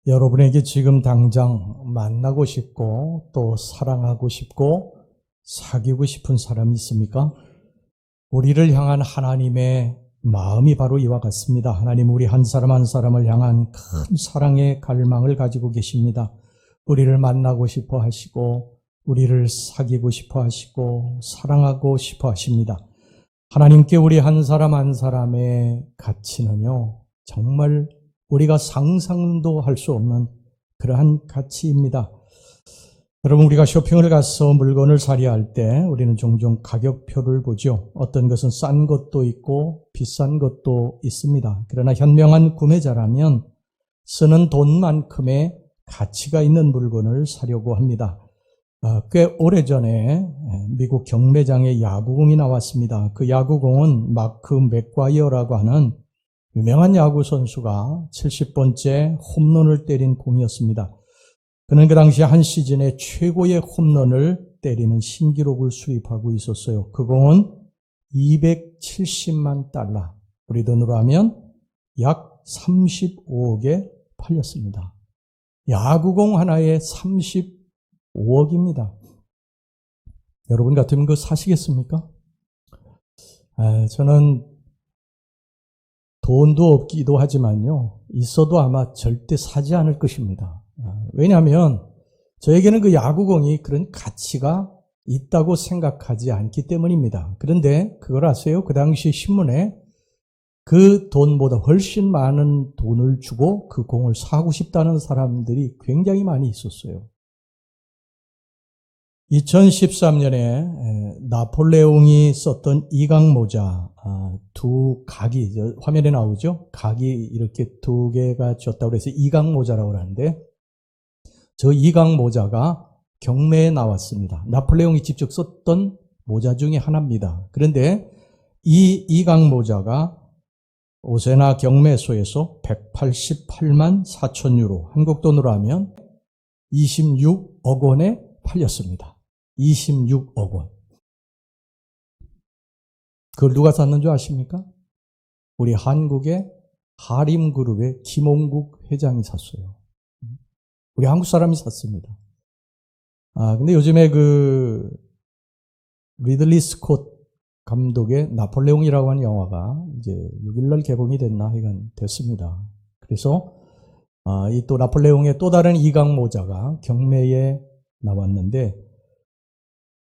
여러분에게 지금 당장 만나고 싶고 또 사랑하고 싶고 사귀고 싶은 사람이 있습니까? 우리를 향한 하나님의 마음이 바로 이와 같습니다. 하나님 우리 한 사람 한 사람을 향한 큰 사랑의 갈망을 가지고 계십니다. 우리를 만나고 싶어 하시고 우리를 사귀고 싶어 하시고 사랑하고 싶어 하십니다. 하나님께 우리 한 사람 한 사람의 가치는요, 정말 우리가 상상도 할 수 없는 그러한 가치입니다. 여러분, 우리가 쇼핑을 가서 물건을 사려 할 때 우리는 종종 가격표를 보죠. 어떤 것은 싼 것도 있고 비싼 것도 있습니다. 그러나 현명한 구매자라면 쓰는 돈만큼의 가치가 있는 물건을 사려고 합니다. 꽤 오래전에 미국 경매장에 야구공이 나왔습니다. 그 야구공은 마크 맥과이어라고 하는 유명한 야구 선수가 70번째 홈런을 때린 공이었습니다. 그는 그 당시 한 시즌에 최고의 홈런을 때리는 신기록을 수립하고 있었어요. 그 공은 270만 달러, 우리 돈으로 하면 약 35억에 팔렸습니다. 야구공 하나에 35억입니다. 여러분 같으면 그거 사시겠습니까? 저는 돈도 없기도 하지만요, 있어도 아마 절대 사지 않을 것입니다. 왜냐하면 저에게는 그 야구공이 그런 가치가 있다고 생각하지 않기 때문입니다. 그런데 그걸 아세요? 그 당시 신문에 그 돈보다 훨씬 많은 돈을 주고 그 공을 사고 싶다는 사람들이 굉장히 많이 있었어요. 2013년에 나폴레옹이 썼던 이강모자, 두 각이 화면에 나오죠? 각이 이렇게 두 개가 줬다고 해서 이강모자라고 하는데, 저 이강모자가 경매에 나왔습니다. 나폴레옹이 직접 썼던 모자 중에 하나입니다. 그런데 이 이강모자가 오세나 경매소에서 188만 4천 유로, 한국 돈으로 하면 26억 원에 팔렸습니다. 26억 원. 그걸 누가 샀는 줄 아십니까? 우리 한국의 하림그룹의 김홍국 회장이 샀어요. 우리 한국 사람이 샀습니다. 근데 요즘에 그 리들리 스콧 감독의 나폴레옹이라고 하는 영화가 이제 6일날 개봉이 됐나 하여간 됐습니다. 그래서 이 또 나폴레옹의 또 다른 이강모자가 경매에 나왔는데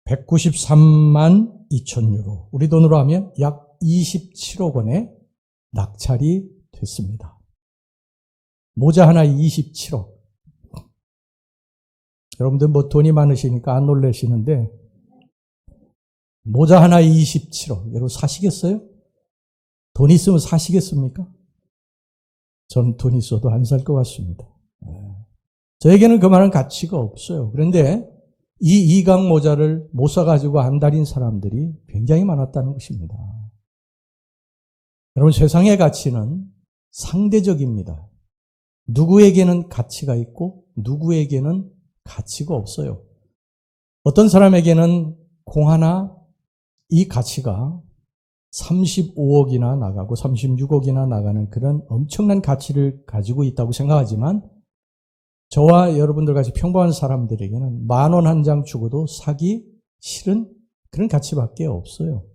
193만 2천 유로, 우리 돈으로 하면 약 27억 원에 낙찰이 됐습니다. 모자 하나에 27억. 여러분들 뭐 돈이 많으시니까 안 놀라시는데 모자 하나에 27억. 여러분 사시겠어요? 돈 있으면 사시겠습니까? 전 돈 있어도 안 살 것 같습니다. 저에게는 그만한 가치가 없어요. 그런데 이 이강 모자를 못 사가지고 안달인 사람들이 굉장히 많았다는 것입니다. 여러분, 세상의 가치는 상대적입니다. 누구에게는 가치가 있고 누구에게는 가치가 없어요. 어떤 사람에게는 공 하나, 이 가치가 35억이나 나가고 36억이나 나가는 그런 엄청난 가치를 가지고 있다고 생각하지만, 저와 여러분들 같이 평범한 사람들에게는 10,000원 한 장 주고도 사기 싫은 그런 가치밖에 없어요.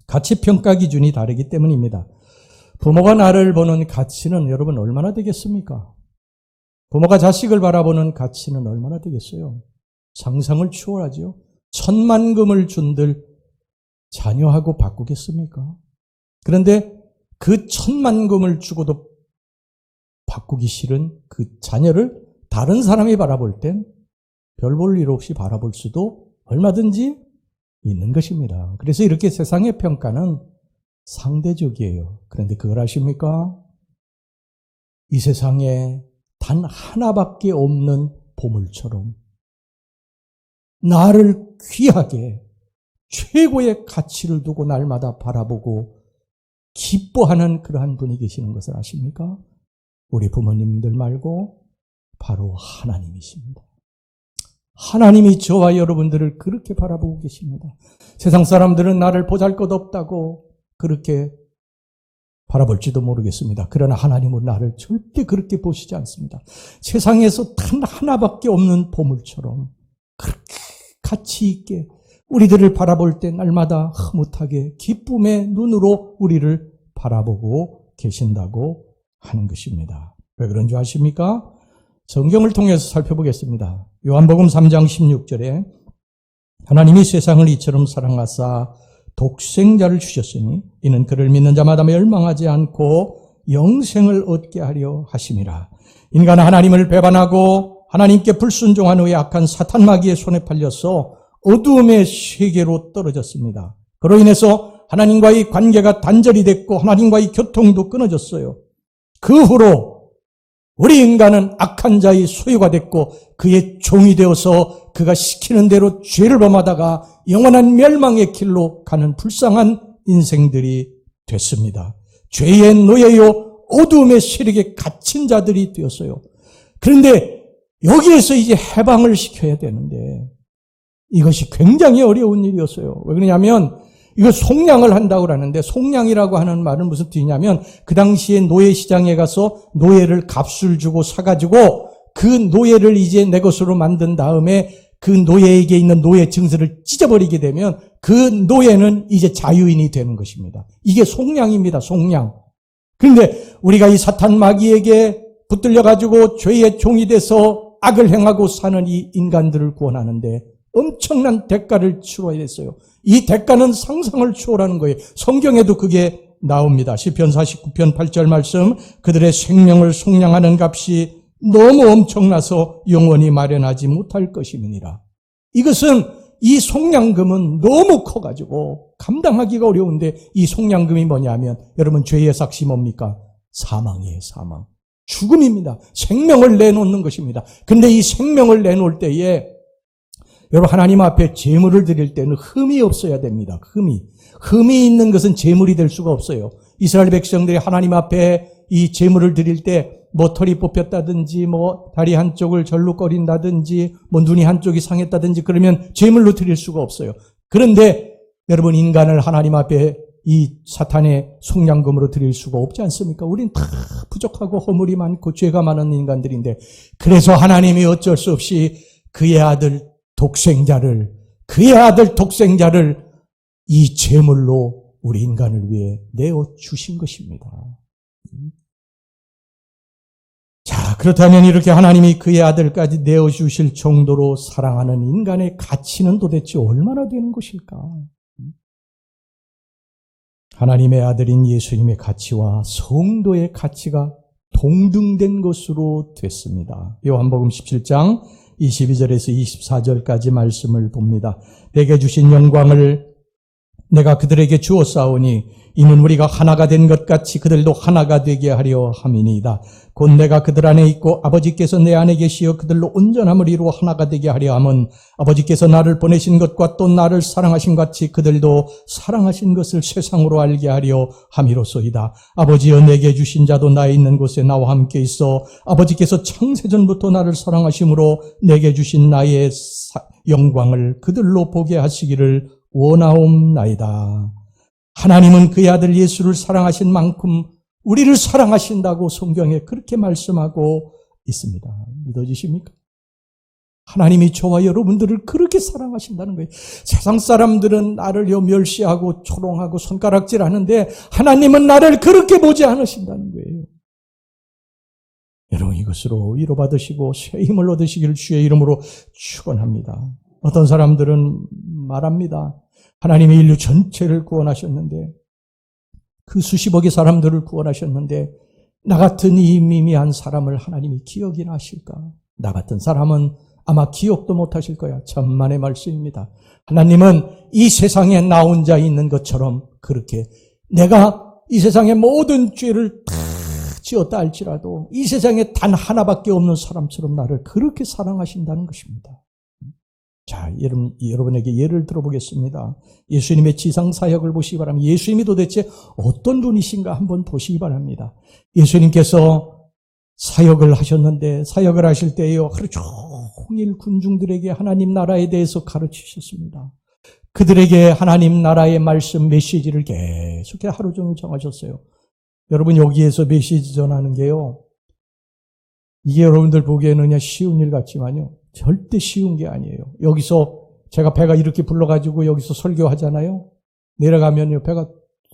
가치평가 기준이 다르기 때문입니다. 부모가 나를 보는 가치는 여러분 얼마나 되겠습니까? 부모가 자식을 바라보는 가치는 얼마나 되겠어요? 상상을 초월하죠. 1,000,000금을 준들 자녀하고 바꾸겠습니까? 그런데 그 1,000,000금을 주고도 바꾸기 싫은 그 자녀를 다른 사람이 바라볼 땐 별 볼 일 없이 바라볼 수도 얼마든지 있는 것입니다. 그래서 이렇게 세상의 평가는 상대적이에요. 그런데 그걸 아십니까? 이 세상에 단 하나밖에 없는 보물처럼 나를 귀하게 최고의 가치를 두고 날마다 바라보고 기뻐하는 그러한 분이 계시는 것을 아십니까? 우리 부모님들 말고 바로 하나님이십니다. 하나님이 저와 여러분들을 그렇게 바라보고 계십니다. 세상 사람들은 나를 보잘것없다고 그렇게 바라볼지도 모르겠습니다. 그러나 하나님은 나를 절대 그렇게 보시지 않습니다. 세상에서 단 하나밖에 없는 보물처럼 그렇게 가치 있게 우리들을 바라볼 때 날마다 흐뭇하게 기쁨의 눈으로 우리를 바라보고 계신다고 하는 것입니다. 왜 그런 줄 아십니까? 성경을 통해서 살펴보겠습니다. 요한복음 3장 16절에 하나님이 세상을 이처럼 사랑하사 독생자를 주셨으니 이는 그를 믿는 자마다 멸망하지 않고 영생을 얻게 하려 하심이라. 인간은 하나님을 배반하고 하나님께 불순종한 후에 악한 사탄 마귀의 손에 팔려서 어두움의 세계로 떨어졌습니다. 그로 인해서 하나님과의 관계가 단절이 됐고 하나님과의 교통도 끊어졌어요. 그 후로 우리 인간은 악한 자의 소유가 됐고 그의 종이 되어서 그가 시키는 대로 죄를 범하다가 영원한 멸망의 길로 가는 불쌍한 인생들이 됐습니다. 죄의 노예요 어두움의 세력에 갇힌 자들이 되었어요. 그런데 여기에서 이제 해방을 시켜야 되는데 이것이 굉장히 어려운 일이었어요. 왜 그러냐면 이거 속량을 한다고 하는데 속량이라고 하는 말은 무슨 뜻이냐면 그 당시에 노예시장에 가서 노예를 값을 주고 사가지고 그 노예를 이제 내 것으로 만든 다음에 그 노예에게 있는 노예 증서를 찢어버리게 되면 그 노예는 이제 자유인이 되는 것입니다. 이게 속량입니다. 속량. 그런데 우리가 이 사탄 마귀에게 붙들려가지고 죄의 종이 돼서 악을 행하고 사는 이 인간들을 구원하는데 엄청난 대가를 치러야 됐어요. 이 대가는 상상을 초월하는 거예요. 성경에도 그게 나옵니다. 시편 49편 8절 말씀 그들의 생명을 속량하는 값이 너무 엄청나서 영원히 마련하지 못할 것임이니라. 이것은 이 속량금은 너무 커가지고 감당하기가 어려운데 이 속량금이 뭐냐면 여러분 죄의 삭시 뭡니까? 사망이에요. 사망. 죽음입니다. 생명을 내놓는 것입니다. 근데 이 생명을 내놓을 때에 여러분 하나님 앞에 제물을 드릴 때는 흠이 없어야 됩니다. 흠이 있는 것은 제물이 될 수가 없어요. 이스라엘 백성들이 하나님 앞에 이 제물을 드릴 때 뭐 털이 뽑혔다든지 뭐 다리 한쪽을 절룩거린다든지 뭐 눈이 한쪽이 상했다든지 그러면 제물로 드릴 수가 없어요. 그런데 여러분 인간을 하나님 앞에 이 사탄의 속량금으로 드릴 수가 없지 않습니까? 우린 다 부족하고 허물이 많고 죄가 많은 인간들인데 그래서 하나님이 어쩔 수 없이 그의 아들 독생자를 이 제물로 우리 인간을 위해 내어주신 것입니다. 자, 그렇다면 이렇게 하나님이 그의 아들까지 내어주실 정도로 사랑하는 인간의 가치는 도대체 얼마나 되는 것일까? 하나님의 아들인 예수님의 가치와 성도의 가치가 동등된 것으로 됐습니다. 요한복음 17장 22절에서 24절까지 말씀을 봅니다. 내게 주신 영광을 내가 그들에게 주었사오니 이는 우리가 하나가 된 것 같이 그들도 하나가 되게 하려 함이니이다. 곧 내가 그들 안에 있고 아버지께서 내 안에 계시어 그들로 온전함을 이루어 하나가 되게 하려 함은 아버지께서 나를 보내신 것과 또 나를 사랑하신 같이 그들도 사랑하신 것을 세상으로 알게 하려 함이로소이다. 아버지여 내게 주신 자도 나에 있는 곳에 나와 함께 있어 아버지께서 창세전부터 나를 사랑하심으로 내게 주신 나의 영광을 그들로 보게 하시기를 원하옵나이다. 하나님은 그의 아들 예수를 사랑하신 만큼 우리를 사랑하신다고 성경에 그렇게 말씀하고 있습니다. 믿어지십니까? 하나님이 저와 여러분들을 그렇게 사랑하신다는 거예요. 세상 사람들은 나를 멸시하고 초롱하고 손가락질하는데 하나님은 나를 그렇게 보지 않으신다는 거예요. 여러분 이것으로 위로받으시고 새 힘을 얻으시기를 주의 이름으로 축원합니다. 어떤 사람들은 말합니다. 하나님이 인류 전체를 구원하셨는데 그 수십억의 사람들을 구원하셨는데 나 같은 이 미미한 사람을 하나님이 기억이나 하실까? 나 같은 사람은 아마 기억도 못하실 거야. 천만의 말씀입니다. 하나님은 이 세상에 나 혼자 있는 것처럼 그렇게 내가 이 세상의 모든 죄를 다 지었다 할지라도 이 세상에 단 하나밖에 없는 사람처럼 나를 그렇게 사랑하신다는 것입니다. 자, 여러분에게 예를 들어보겠습니다. 예수님의 지상사역을 보시기 바랍니다. 예수님이 도대체 어떤 분이신가 한번 보시기 바랍니다. 예수님께서 사역을 하셨는데 사역을 하실 때에요 하루 종일 군중들에게 하나님 나라에 대해서 가르치셨습니다. 그들에게 하나님 나라의 말씀 메시지를 계속해 하루 종일 정하셨어요. 여러분 여기에서 메시지 전하는 게요. 이게 여러분들 보기에는 그냥 쉬운 일 같지만요. 절대 쉬운 게 아니에요. 여기서 제가 배가 이렇게 불러가지고 여기서 설교하잖아요. 내려가면요. 배가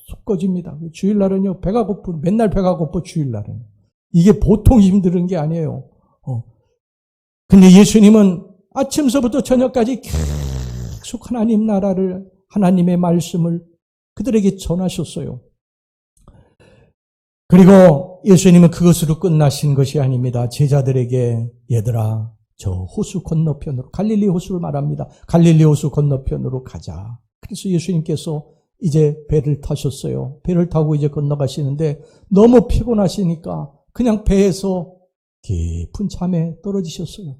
속 꺼집니다. 주일날은요. 배가 고프, 맨날 배가 고프 주일날은. 이게 보통 힘든 게 아니에요. 근데 예수님은 아침서부터 저녁까지 계속 하나님 나라를, 하나님의 말씀을 그들에게 전하셨어요. 그리고 예수님은 그것으로 끝나신 것이 아닙니다. 제자들에게 얘들아 저 호수 건너편으로, 갈릴리 호수를 말합니다. 갈릴리 호수 건너편으로 가자. 그래서 예수님께서 이제 배를 타셨어요. 배를 타고 이제 건너가시는데 너무 피곤하시니까 그냥 배에서 깊은 잠에 떨어지셨어요.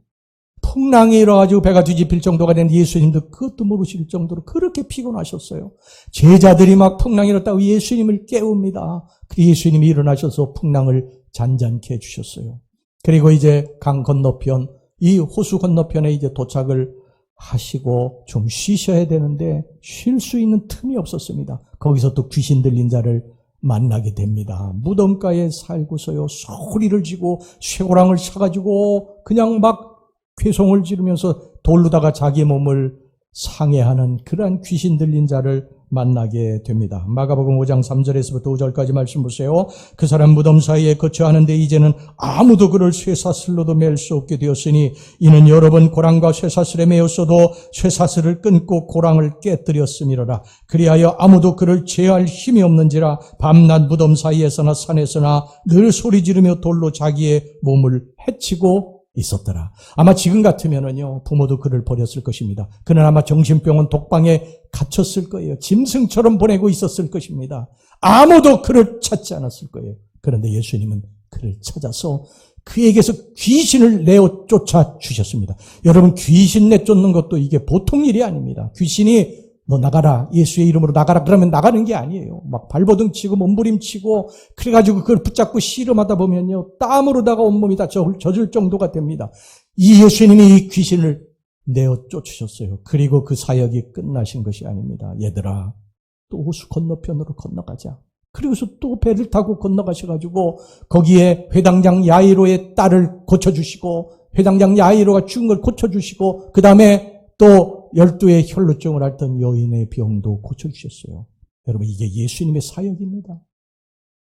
풍랑이 일어가지고 배가 뒤집힐 정도가 된 예수님도 그것도 모르실 정도로 그렇게 피곤하셨어요. 제자들이 막 풍랑이 일었다고 예수님을 깨웁니다. 그 예수님이 일어나셔서 풍랑을 잔잔케 해주셨어요. 그리고 이제 강 건너편, 이 호수 건너편에 이제 도착을 하시고 좀 쉬셔야 되는데 쉴 수 있는 틈이 없었습니다. 거기서 또 귀신 들린 자를 만나게 됩니다. 무덤가에 살고서요, 소리를 지고 쇠고랑을 차가지고 그냥 막 괴송을 지르면서 돌로다가 자기 몸을 상해하는 그러한 귀신 들린 자를 만나게 됩니다. 마가복음 5장 3절에서부터 5절까지 말씀 보세요. 그 사람 무덤 사이에 거처하는데 이제는 아무도 그를 쇠사슬로도 맬 수 없게 되었으니 이는 여러 번 고랑과 쇠사슬에 매였어도 쇠사슬을 끊고 고랑을 깨뜨렸음이로라. 그리하여 아무도 그를 제어할 힘이 없는지라 밤낮 무덤 사이에서나 산에서나 늘 소리 지르며 돌로 자기의 몸을 해치고 있었더라. 아마 지금 같으면은요, 부모도 그를 버렸을 것입니다. 그는 아마 정신병원 독방에 갇혔을 거예요. 짐승처럼 보내고 있었을 것입니다. 아무도 그를 찾지 않았을 거예요. 그런데 예수님은 그를 찾아서 그에게서 귀신을 내어 쫓아 주셨습니다. 여러분, 귀신 내쫓는 것도 이게 보통 일이 아닙니다. 귀신이 너 나가라, 예수의 이름으로 나가라 그러면 나가는 게 아니에요. 막 발버둥 치고 몸부림치고 그래가지고 그걸 붙잡고 씨름하다 보면요, 땀으로다가 온몸이 다 젖을 정도가 됩니다. 이 예수님이 이 귀신을 내어 쫓으셨어요. 그리고 그 사역이 끝나신 것이 아닙니다. 얘들아, 또 호수 건너편으로 건너가자. 그리고서 또 배를 타고 건너가셔가지고 거기에 회당장 야이로의 딸을 고쳐주시고, 회당장 야이로가 죽은 걸 고쳐주시고, 그 다음에 또 12의 혈루증을 앓던 여인의 병도 고쳐주셨어요. 여러분, 이게 예수님의 사역입니다.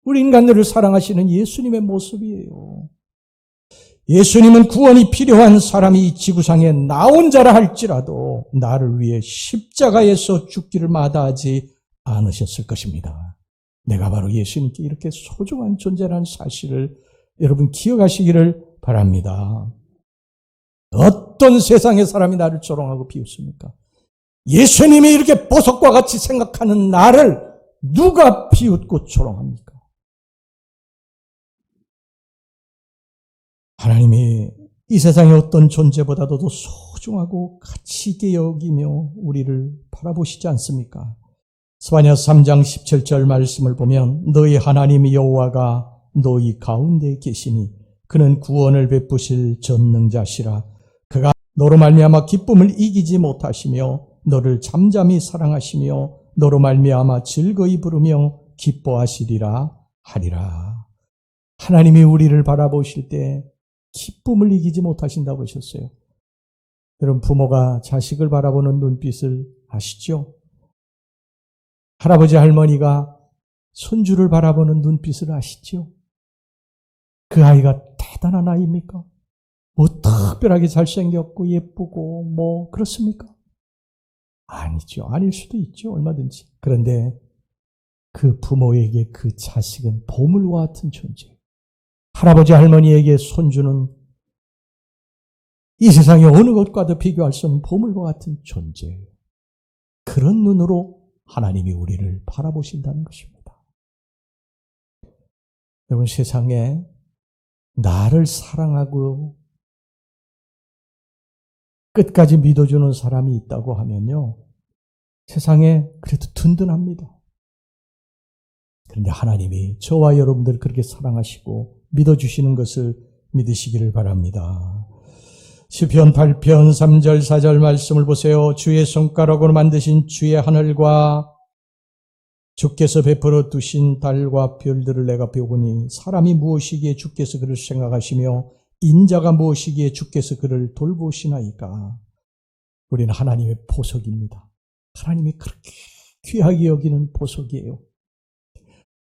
우리 인간들을 사랑하시는 예수님의 모습이에요. 예수님은 구원이 필요한 사람이 이 지구상에 나 혼자라 할지라도 나를 위해 십자가에서 죽기를 마다하지 않으셨을 것입니다. 내가 바로 예수님께 이렇게 소중한 존재라는 사실을 여러분 기억하시기를 바랍니다. 어떤 세상의 사람이 나를 조롱하고 비웃습니까? 예수님이 이렇게 보석과 같이 생각하는 나를 누가 비웃고 조롱합니까? 하나님이 이 세상의 어떤 존재보다도 더 소중하고 가치 있게 여기며 우리를 바라보시지 않습니까? 스바냐 3장 17절 말씀을 보면 너희 하나님 여호와가 너희 가운데 계시니 그는 구원을 베푸실 전능자시라. 그가 너로 말미암아 기쁨을 이기지 못하시며 너를 잠잠히 사랑하시며 너로 말미암아 즐거이 부르며 기뻐하시리라 하리라. 하나님이 우리를 바라보실 때 기쁨을 이기지 못하신다고 하셨어요. 여러분, 부모가 자식을 바라보는 눈빛을 아시죠? 할아버지 할머니가 손주를 바라보는 눈빛을 아시죠? 그 아이가 대단한 아이입니까? 뭐 특별하게 잘생겼고 예쁘고 뭐 그렇습니까? 아니죠. 아닐 수도 있죠. 얼마든지. 그런데 그 부모에게 그 자식은 보물과 같은 존재예요. 할아버지 할머니에게 손주는 이 세상의 어느 것과도 비교할 수 없는 보물과 같은 존재예요. 그런 눈으로 하나님이 우리를 바라보신다는 것입니다. 여러분, 세상에 나를 사랑하고 끝까지 믿어주는 사람이 있다고 하면요, 세상에 그래도 든든합니다. 그런데 하나님이 저와 여러분들을 그렇게 사랑하시고 믿어주시는 것을 믿으시기를 바랍니다. 시편 8편 3절 4절 말씀을 보세요. 주의 손가락으로 만드신 주의 하늘과 주께서 베풀어 두신 달과 별들을 내가 배우니 사람이 무엇이기에 주께서 그를 생각하시며 인자가 무엇이기에 주께서 그를 돌보시나이까. 우리는 하나님의 보석입니다. 하나님이 그렇게 귀하게 여기는 보석이에요.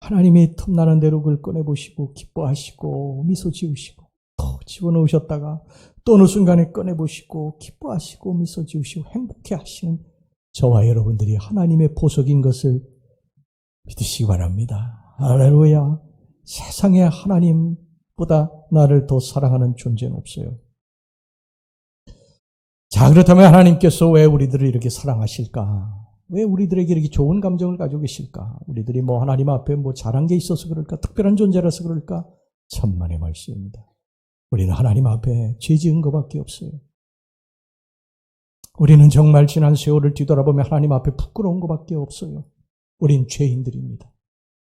하나님이 틈나는 대로 그걸 꺼내보시고 기뻐하시고 미소 지으시고 또 집어넣으셨다가 또 어느 순간에 꺼내보시고 기뻐하시고 미소 지으시고 행복해하시는 저와 여러분들이 하나님의 보석인 것을 믿으시기 바랍니다. 할렐루야. 세상에 하나님보다 나를 더 사랑하는 존재는 없어요. 자, 그렇다면 하나님께서 왜 우리들을 이렇게 사랑하실까? 왜 우리들에게 이렇게 좋은 감정을 가지고 계실까? 우리들이 하나님 앞에 잘한 게 있어서 그럴까? 특별한 존재라서 그럴까? 천만의 말씀입니다. 우리는 하나님 앞에 죄 지은 것밖에 없어요. 우리는 정말 지난 세월을 뒤돌아보며 하나님 앞에 부끄러운 것밖에 없어요. 우린 죄인들입니다.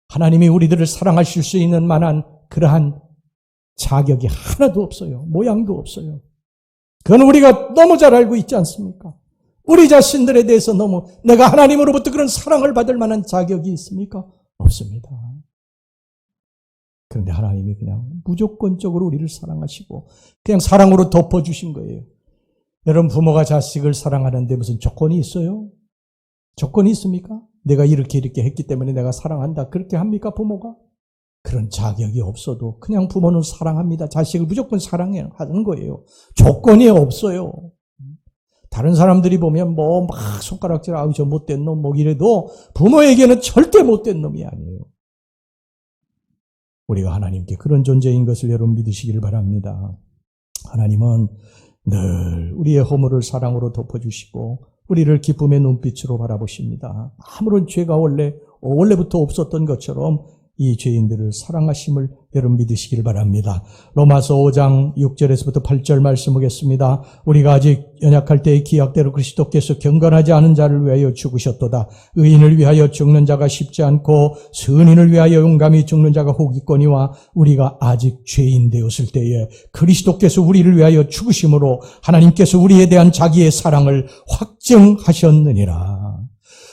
하나님이 우리들을 사랑하실 수 있는 만한 그러한 자격이 하나도 없어요. 모양도 없어요. 그건 우리가 너무 잘 알고 있지 않습니까? 우리 자신들에 대해서 너무 내가 하나님으로부터 그런 사랑을 받을 만한 자격이 있습니까? 없습니다. 그런데 하나님이 그냥 무조건적으로 우리를 사랑하시고 그냥 사랑으로 덮어주신 거예요. 여러분, 부모가 자식을 사랑하는데 무슨 조건이 있어요? 조건이 있습니까? 내가 이렇게 했기 때문에 내가 사랑한다. 그렇게 합니까, 부모가? 그런 자격이 없어도 그냥 부모는 사랑합니다. 자식을 무조건 사랑해야 하는 거예요. 조건이 없어요. 다른 사람들이 보면 막 손가락질, 저 못된 놈, 이래도 부모에게는 절대 못된 놈이 아니에요. 우리가 하나님께 그런 존재인 것을 여러분 믿으시기를 바랍니다. 하나님은 늘 우리의 허물을 사랑으로 덮어주시고 우리를 기쁨의 눈빛으로 바라보십니다. 아무런 죄가 원래부터 없었던 것처럼 이 죄인들을 사랑하심을 여러분 믿으시길 바랍니다. 로마서 5장 6절에서부터 8절 말씀 보겠습니다. 우리가 아직 연약할 때의 기약대로 그리스도께서 경건하지 않은 자를 위하여 죽으셨도다. 의인을 위하여 죽는 자가 쉽지 않고 선인을 위하여 용감히 죽는 자가 혹 있거니와 우리가 아직 죄인 되었을 때에 그리스도께서 우리를 위하여 죽으심으로 하나님께서 우리에 대한 자기의 사랑을 확증하셨느니라.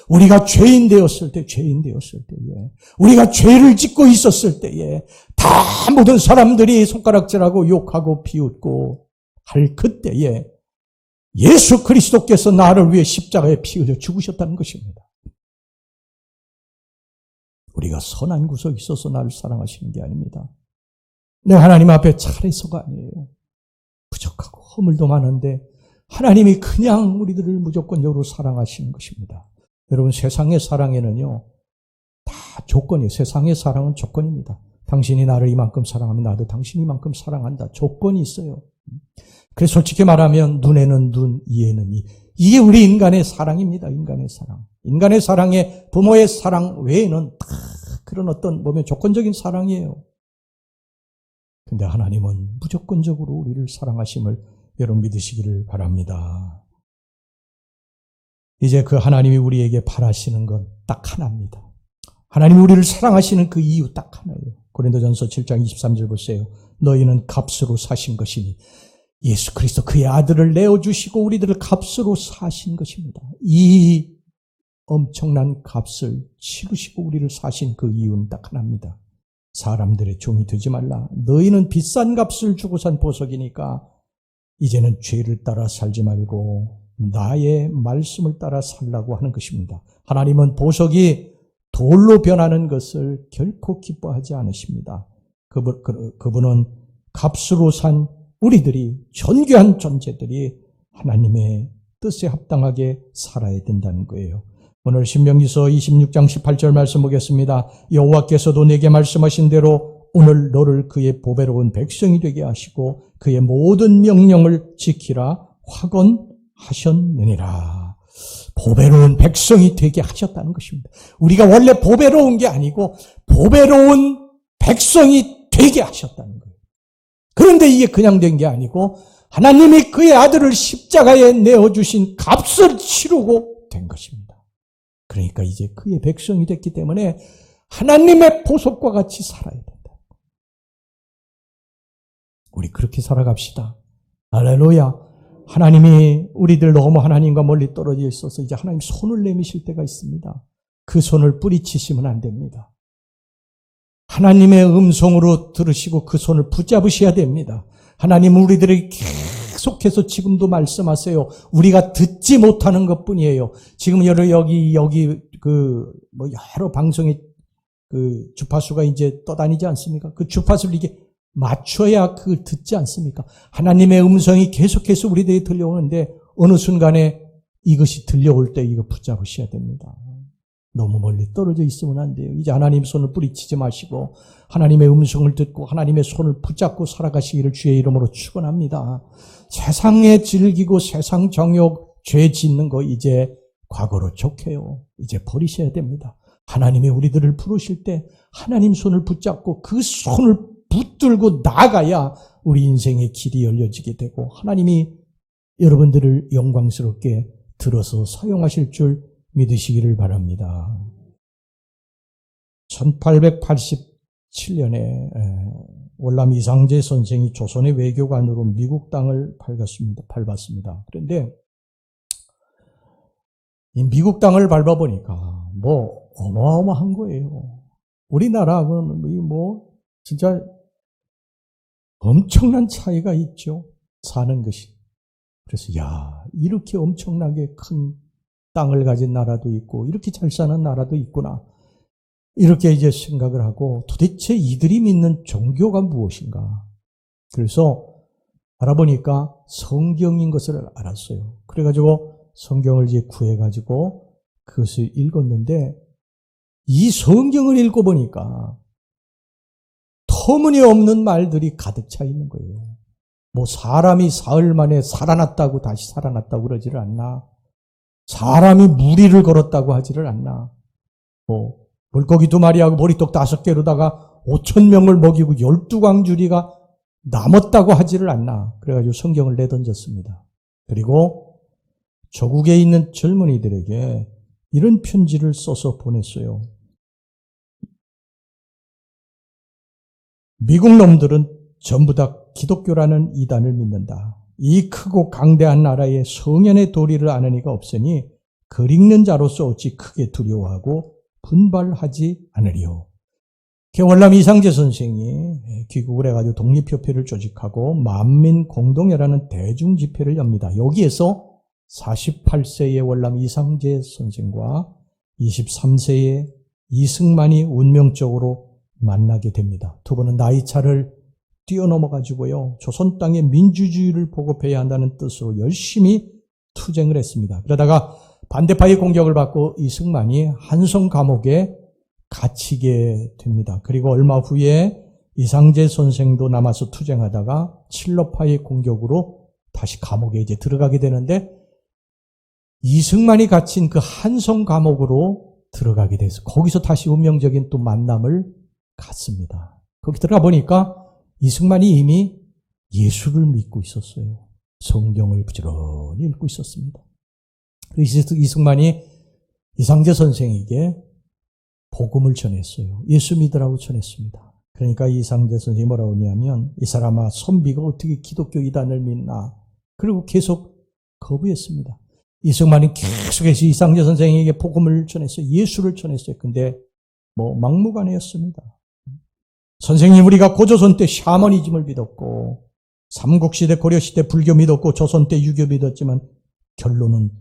우리가 죄인 되었을 때에, 우리가 죄를 짓고 있었을 때에, 다 모든 사람들이 손가락질하고 욕하고 비웃고 할 그때에 예수 그리스도께서 나를 위해 십자가에 피 흘려 죽으셨다는 것입니다. 우리가 선한 구석이 있어서 나를 사랑하시는 게 아닙니다. 내 하나님 앞에 잘해서가 아니에요. 부족하고 허물도 많은데 하나님이 그냥 우리들을 무조건적으로 사랑하시는 것입니다. 여러분, 세상의 사랑에는요, 다 조건이에요. 세상의 사랑은 조건입니다. 당신이 나를 이만큼 사랑하면 나도 당신이 이만큼 사랑한다. 조건이 있어요. 그래서 솔직히 말하면 눈에는 눈, 이에는 이. 이게 우리 인간의 사랑입니다. 인간의 사랑. 인간의 사랑에 부모의 사랑 외에는 다 그런 어떤 보면 조건적인 사랑이에요. 근데 하나님은 무조건적으로 우리를 사랑하심을 여러분 믿으시기를 바랍니다. 이제 그 하나님이 우리에게 바라시는 건 딱 하나입니다. 하나님이 우리를 사랑하시는 그 이유 딱 하나예요. 고린도전서 7장 23절 보세요. 너희는 값으로 사신 것이니 예수 그리스도 그의 아들을 내어주시고 우리들을 값으로 사신 것입니다. 이 엄청난 값을 치르시고 우리를 사신 그 이유는 딱 하나입니다. 사람들의 종이 되지 말라. 너희는 비싼 값을 주고 산 보석이니까 이제는 죄를 따라 살지 말고 나의 말씀을 따라 살라고 하는 것입니다. 하나님은 보석이 돌로 변하는 것을 결코 기뻐하지 않으십니다. 그분은 값으로 산 우리들이, 존귀한 존재들이 하나님의 뜻에 합당하게 살아야 된다는 거예요. 오늘 신명기서 26장 18절 말씀 보겠습니다. 여호와께서도 내게 말씀하신 대로 오늘 너를 그의 보배로운 백성이 되게 하시고 그의 모든 명령을 지키라 확언하셨느니라. 보배로운 백성이 되게 하셨다는 것입니다. 우리가 원래 보배로운 게 아니고 보배로운 백성이 되게 하셨다는 거예요. 그런데 이게 그냥 된 게 아니고 하나님이 그의 아들을 십자가에 내어주신 값을 치르고 된 것입니다. 그러니까 이제 그의 백성이 됐기 때문에 하나님의 보석과 같이 살아야 된다. 우리 그렇게 살아갑시다. 할렐루야. 하나님이 우리들 너무 하나님과 멀리 떨어져 있어서 이제 하나님 손을 내미실 때가 있습니다. 그 손을 뿌리치시면 안 됩니다. 하나님의 음성으로 들으시고 그 손을 붙잡으셔야 됩니다. 하나님은 우리들에게 계속해서 지금도 말씀하세요. 우리가 듣지 못하는 것뿐이에요. 지금 여기 여러 방송에 주파수가 이제 떠다니지 않습니까? 그 주파수를 이게 맞춰야 그걸 듣지 않습니까? 하나님의 음성이 계속해서 우리들에게 들려오는데 어느 순간에 이것이 들려올 때 이거 붙잡으셔야 됩니다. 너무 멀리 떨어져 있으면 안 돼요. 이제 하나님 손을 뿌리치지 마시고 하나님의 음성을 듣고 하나님의 손을 붙잡고 살아가시기를 주의 이름으로 축원합니다. 세상에 즐기고 세상 정욕, 죄 짓는 거 이제 과거로 족해요. 이제 버리셔야 됩니다. 하나님이 우리들을 부르실 때 하나님 손을 붙잡고 그 손을 붙들고 나가야 우리 인생의 길이 열려지게 되고 하나님이 여러분들을 영광스럽게 들어서 사용하실 줄 믿으시기를 바랍니다. 1887년에 월남 이상재 선생이 조선의 외교관으로 미국 땅을 밟았습니다. 그런데 이 미국 땅을 밟아보니까 뭐 어마어마한 거예요. 우리나라하고는 진짜 엄청난 차이가 있죠. 사는 것이. 그래서 이렇게 엄청나게 큰 땅을 가진 나라도 있고 이렇게 잘 사는 나라도 있구나. 이렇게 이제 생각을 하고 도대체 이들이 믿는 종교가 무엇인가. 그래서 알아보니까 성경인 것을 알았어요. 그래가지고 성경을 이제 구해가지고 그것을 읽었는데 이 성경을 읽어보니까 터무니없는 말들이 가득 차 있는 거예요. 사람이 사흘 만에 살아났다고 다시 살아났다고 그러지를 않나. 사람이 무리를 걸었다고 하지를 않나. 물고기 2마리하고 머리떡 5개로다가 5,000명을 먹이고 12광주리가 남았다고 하지를 않나. 그래가지고 성경을 내던졌습니다. 그리고 조국에 있는 젊은이들에게 이런 편지를 써서 보냈어요. 미국 놈들은 전부 다 기독교라는 이단을 믿는다. 이 크고 강대한 나라에 성현의 도리를 아는 이가 없으니 글 읽는 자로서 어찌 크게 두려워하고 분발하지 않으리요. 월남 이상재 선생이 귀국을 해가지고 독립협회를 조직하고 만민공동회라는 대중집회를 엽니다. 여기에서 48세의 월남 이상재 선생과 23세의 이승만이 운명적으로 만나게 됩니다. 두 분은 나이차를 뛰어넘어가지고요, 조선 땅에 민주주의를 보급해야 한다는 뜻으로 열심히 투쟁을 했습니다. 그러다가 반대파의 공격을 받고 이승만이 한성 감옥에 갇히게 됩니다. 그리고 얼마 후에 이상재 선생도 남아서 투쟁하다가 칠러파의 공격으로 다시 감옥에 이제 들어가게 되는데 이승만이 갇힌 그 한성 감옥으로 들어가게 돼서 거기서 다시 운명적인 또 만남을 갖습니다. 거기 들어가 보니까 이승만이 이미 예수를 믿고 있었어요. 성경을 부지런히 읽고 있었습니다. 이승만이 이상재 선생에게 복음을 전했어요. 예수 믿으라고 전했습니다. 그러니까 이상재 선생이 뭐라고 하냐면 이 사람아 선비가 어떻게 기독교 이단을 믿나. 그리고 계속 거부했습니다. 이승만이 계속해서 이상재 선생에게 복음을 전했어요. 예수를 전했어요. 근데 막무가내였습니다. 선생님 우리가 고조선 때 샤머니즘을 믿었고 삼국시대 고려시대 불교 믿었고 조선 때 유교 믿었지만 결론은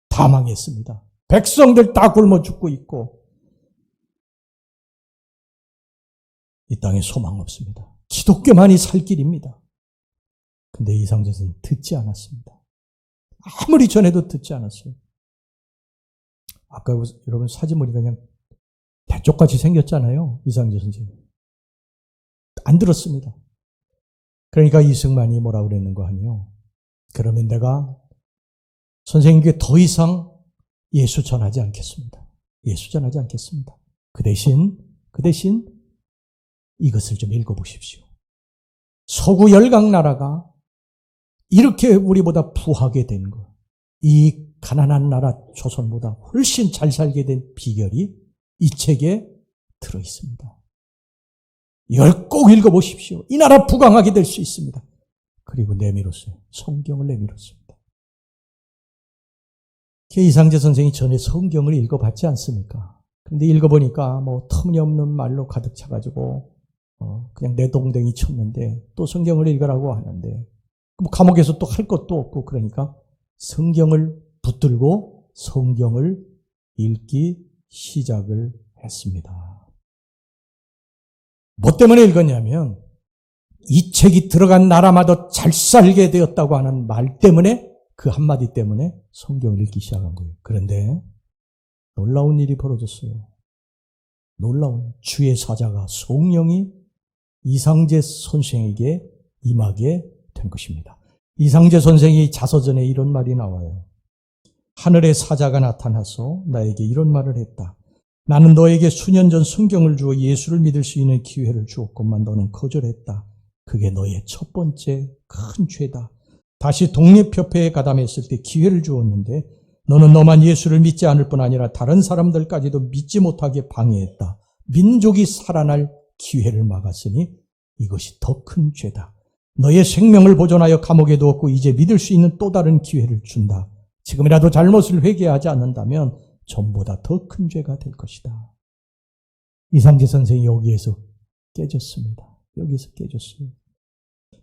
다 망했습니다. 백성들 다 굶어 죽고 있고 이 땅에 소망 없습니다. 기독교만이 살 길입니다. 근데 이상재 선생님 듣지 않았습니다. 아무리 전해도 듣지 않았어요. 아까 여러분 사진 보니까 그냥 대쪽같이 생겼잖아요. 이상재 선생님. 안 들었습니다. 그러니까 이승만이 뭐라고 그랬는가 하면 그러면 내가 선생님께 더 이상 예수 전하지 않겠습니다. 예수 전하지 않겠습니다. 그 대신 이것을 좀 읽어보십시오. 서구 열강나라가 이렇게 우리보다 부하게 된 것, 이 가난한 나라 조선보다 훨씬 잘 살게 된 비결이 이 책에 들어있습니다. 이걸 꼭 읽어보십시오. 이 나라 부강하게 될 수 있습니다. 그리고 내밀었어요. 성경을 내밀었습니다. 이상재 선생이 전에 성경을 읽어봤지 않습니까? 근데 읽어보니까 뭐 터무니없는 말로 가득 차가지고 그냥 내동댕이 쳤는데 또 성경을 읽으라고 하는데 뭐 감옥에서 또 할 것도 없고 그러니까 성경을 붙들고 성경을 읽기 시작을 했습니다. 뭐 때문에 읽었냐면 이 책이 들어간 나라마다 잘 살게 되었다고 하는 말 때문에 그 한마디 때문에 성경을 읽기 시작한 거예요. 그런데 놀라운 일이 벌어졌어요. 놀라운 주의 사자가 성령이 이상재 선생에게 임하게 된 것입니다. 이상재 선생이 자서전에 이런 말이 나와요. 하늘의 사자가 나타나서 나에게 이런 말을 했다. 나는 너에게 수년 전 성경을 주어 예수를 믿을 수 있는 기회를 주었건만 너는 거절했다. 그게 너의 첫 번째 큰 죄다. 다시 독립협회에 가담했을 때 기회를 주었는데 너는 너만 예수를 믿지 않을 뿐 아니라 다른 사람들까지도 믿지 못하게 방해했다. 민족이 살아날 기회를 막았으니 이것이 더 큰 죄다. 너의 생명을 보존하여 감옥에 두었고 이제 믿을 수 있는 또 다른 기회를 준다. 지금이라도 잘못을 회개하지 않는다면 전보다 더 큰 죄가 될 것이다. 이상재 선생이 여기에서 깨졌습니다. 여기서 깨졌어요.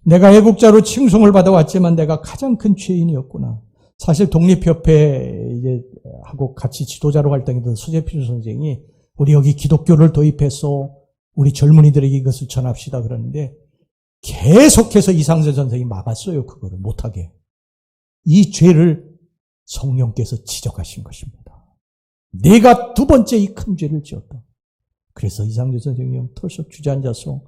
내가 애국자로 칭송을 받아왔지만 내가 가장 큰 죄인이었구나. 사실 독립협회 이제 하고 같이 지도자로 활동했던 수재필 선생이 우리 여기 기독교를 도입해서 우리 젊은이들에게 이것을 전합시다 그러는데 계속해서 이상재 선생이 막았어요. 그거를 못하게. 이 죄를 성령께서 지적하신 것입니다. 내가 두 번째 이 큰 죄를 지었다. 그래서 이상재 선생이 털썩 주저앉아서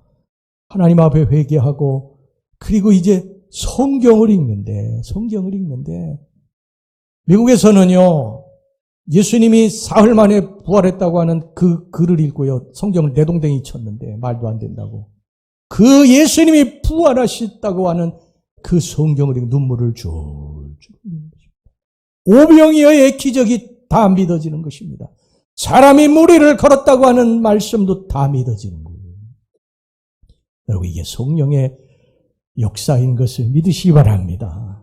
하나님 앞에 회개하고 그리고 이제 성경을 읽는데 미국에서는요 예수님이 사흘 만에 부활했다고 하는 그 글을 읽고요 성경을 내동댕이 쳤는데 말도 안 된다고 그 예수님이 부활하셨다고 하는 그 성경을 읽고 눈물을 줄줄 오병이어의 기적이 다 믿어지는 것입니다. 사람이 무리를 걸었다고 하는 말씀도 다 믿어지는 거예요. 여러분 이게 성령의 역사인 것을 믿으시기 바랍니다.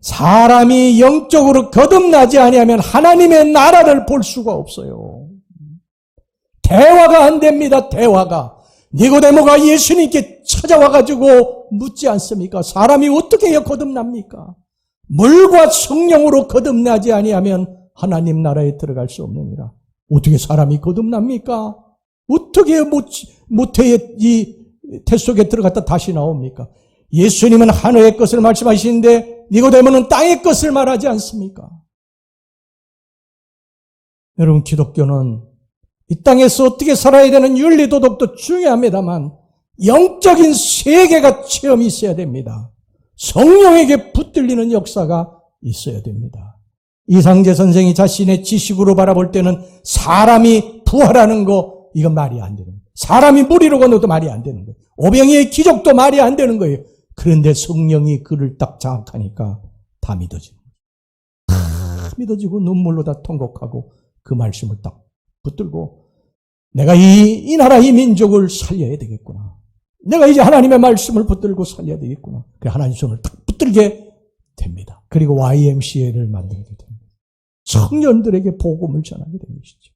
사람이 영적으로 거듭나지 아니하면 하나님의 나라를 볼 수가 없어요. 대화가 안 됩니다. 대화가. 니고데모가 예수님께 찾아와가지고 묻지 않습니까? 사람이 어떻게 거듭납니까? 물과 성령으로 거듭나지 아니하면 하나님 나라에 들어갈 수 없느니라. 어떻게 사람이 거듭납니까? 어떻게 모태의 이 태 속에 들어갔다 다시 나옵니까? 예수님은 하늘의 것을 말씀하시는데 니고데모는 땅의 것을 말하지 않습니까? 여러분 기독교는 이 땅에서 어떻게 살아야 되는 윤리 도덕도 중요합니다만 영적인 세계가 체험이 있어야 됩니다. 성령에게 붙들리는 역사가 있어야 됩니다. 이상재 선생이 자신의 지식으로 바라볼 때는 사람이 부활하는 거 이건 말이 안 되는 거예요. 사람이 무리로 건너도 말이 안 되는 거예요. 오병이의 기적도 말이 안 되는 거예요. 그런데 성령이 그를 딱 장악하니까 다 믿어지는 거예요. 다 믿어지고 눈물로 다 통곡하고 그 말씀을 딱 붙들고 내가 이 나라 이 민족을 살려야 되겠구나. 내가 이제 하나님의 말씀을 붙들고 살려야 되겠구나. 그래 하나님 손을 딱 붙들게 됩니다. 그리고 YMCA를 만들게 됩니다. 청년들에게 복음을 전하게 된 것이죠.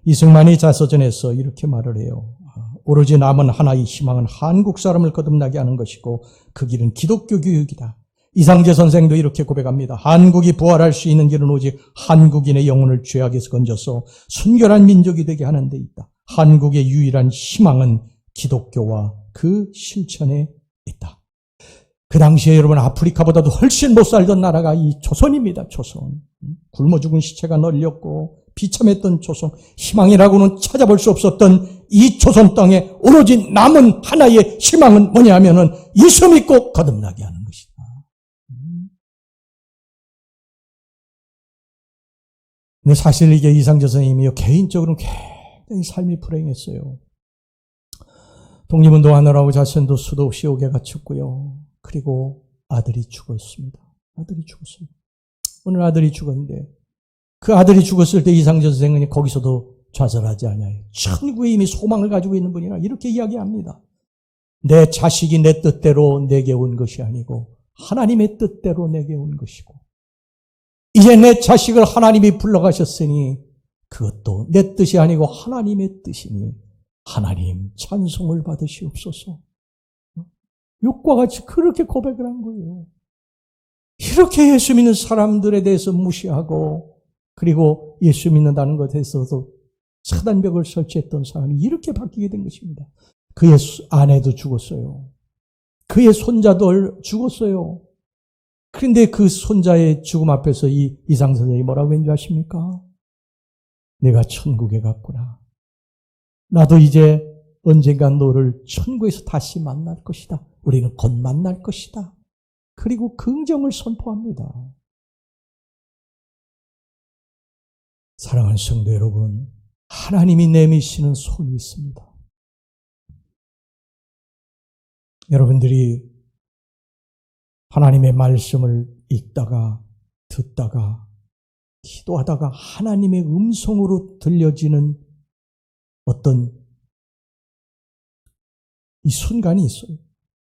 이승만이 자서전에서 이렇게 말을 해요. 오로지 남은 하나의 희망은 한국 사람을 거듭나게 하는 것이고 그 길은 기독교 교육이다. 이상재 선생도 이렇게 고백합니다. 한국이 부활할 수 있는 길은 오직 한국인의 영혼을 죄악에서 건져서 순결한 민족이 되게 하는 데 있다. 한국의 유일한 희망은 기독교와 그 실천에 있다. 그 당시에 여러분 아프리카보다도 훨씬 못 살던 나라가 이 조선입니다. 조선. 굶어 죽은 시체가 널렸고 비참했던 조선. 희망이라고는 찾아볼 수 없었던 이 조선 땅에 오로지 남은 하나의 희망은 뭐냐 하면은 예수 믿고 거듭나게 하는 것이다. 근데 사실 이게 이상재 선생님이 개인적으로는 굉장히 삶이 불행했어요. 독립운동하느라고 자신도 수도 없이 옥에 갇혔고요. 그리고 아들이 죽었습니다. 아들이 죽었어요. 오늘 아들이 죽었는데 그 아들이 죽었을 때 이상재 선생은 거기서도 좌절하지 않아요. 천국에 이미 소망을 가지고 있는 분이라 이렇게 이야기합니다. 내 자식이 내 뜻대로 내게 온 것이 아니고 하나님의 뜻대로 내게 온 것이고 이제 내 자식을 하나님이 불러가셨으니 그것도 내 뜻이 아니고 하나님의 뜻이니 하나님 찬송을 받으시옵소서. 욕과 같이 그렇게 고백을 한 거예요. 이렇게 예수 믿는 사람들에 대해서 무시하고 그리고 예수 믿는다는 것에 있어서 차단벽을 설치했던 사람이 이렇게 바뀌게 된 것입니다. 그의 아내도 죽었어요. 그의 손자도 죽었어요. 그런데 그 손자의 죽음 앞에서 이 이상 선생이 뭐라고 했는지 아십니까? 내가 천국에 갔구나. 나도 이제 언젠간 너를 천국에서 다시 만날 것이다. 우리는 곧 만날 것이다. 그리고 긍정을 선포합니다. 사랑하는 성도 여러분, 하나님이 내미시는 손이 있습니다. 여러분들이 하나님의 말씀을 읽다가 듣다가 기도하다가 하나님의 음성으로 들려지는 어떤 이 순간이 있어요.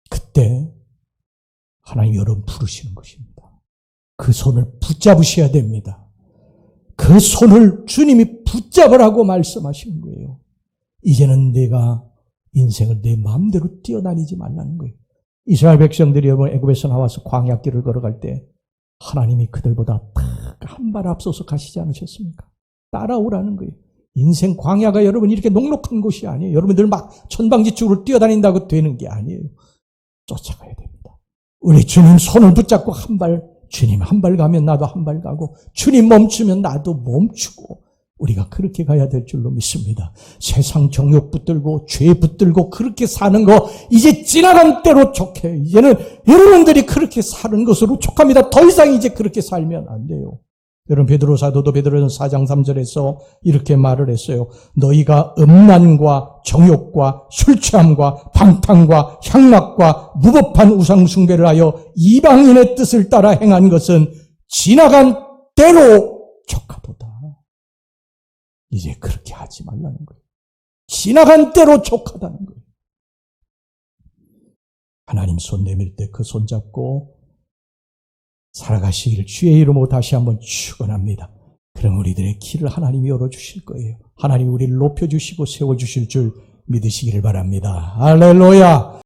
그때 하나님이 여러분 부르시는 것입니다. 그 손을 붙잡으셔야 됩니다. 그 손을 주님이 붙잡으라고 말씀하시는 거예요. 이제는 내가 인생을 내 마음대로 뛰어다니지 말라는 거예요. 이스라엘 백성들이 여러분 애굽에서 나와서 광야길을 걸어갈 때 하나님이 그들보다 한 발 앞서서 가시지 않으셨습니까? 따라오라는 거예요. 인생 광야가 여러분 이렇게 녹록한 곳이 아니에요. 여러분들 막 천방지축으로 뛰어다닌다고 되는 게 아니에요. 쫓아가야 됩니다. 우리 주님 손을 붙잡고 주님 한 발 가면 나도 한 발 가고 주님 멈추면 나도 멈추고 우리가 그렇게 가야 될 줄로 믿습니다. 세상 정욕 붙들고 죄 붙들고 그렇게 사는 거 이제 지나간 때로 족해. 이제는 여러분들이 그렇게 사는 것으로 족합니다. 더 이상 이제 그렇게 살면 안 돼요. 여러분 베드로 사도도 베드로전서 4장 3절에서 이렇게 말을 했어요. 너희가 음란과 정욕과 술취함과 방탕과 향락과 무법한 우상 숭배를 하여 이방인의 뜻을 따라 행한 것은 지나간 때로 족하도다. 이제 그렇게 하지 말라는 거예요. 지나간 때로 족하다는 거예요. 하나님 손 내밀 때 그 손 잡고 살아가시기를 주의 이름으로 다시 한번 축원합니다. 그럼 우리들의 길을 하나님이 열어주실 거예요. 하나님이 우리를 높여주시고 세워주실 줄 믿으시기를 바랍니다. 할렐루야.